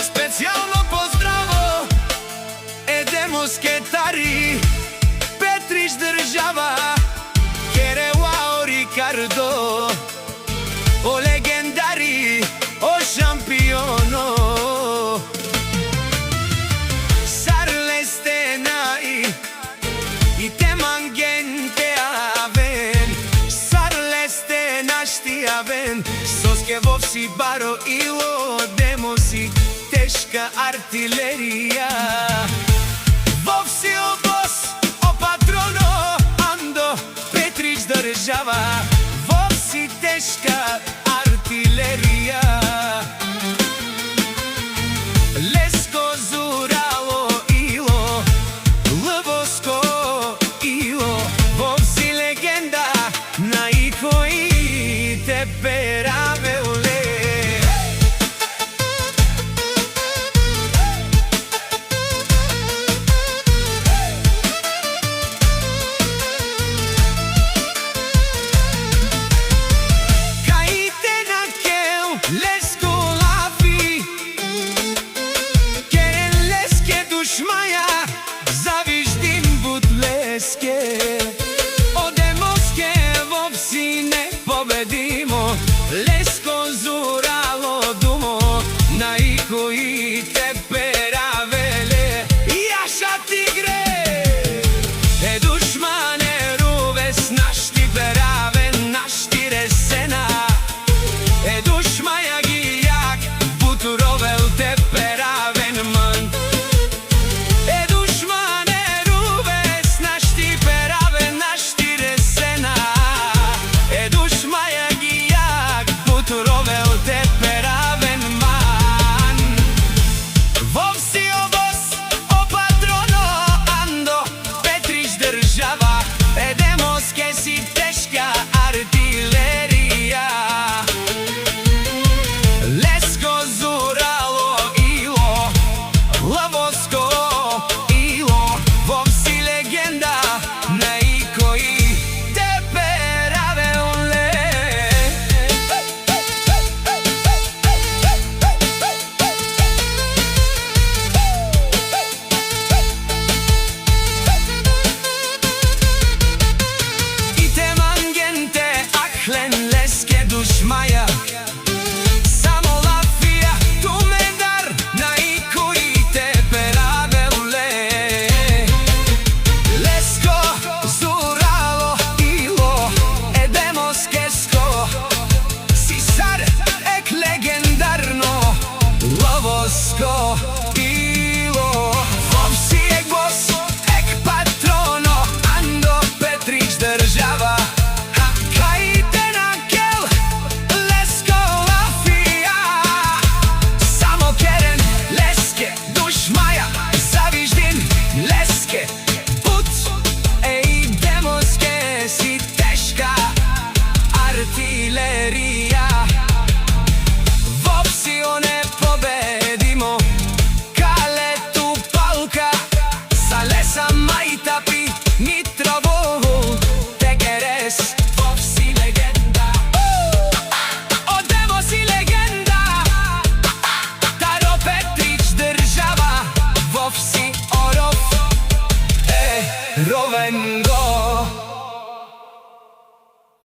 Specijalno pozdravo Edemo sketari Petrić država Kerewao Ricardo O legendari O šampiono Sarleste nai I te mangente aven Sarleste našti aven Soske vovsi baro ilo demosi Teška artilerija Vovsi o bos, o patrono Ando, Petrić država Vovsi teška artilerija Lesko zuralo ilo Lvosko ilo Vovsi legenda Na iko i te perav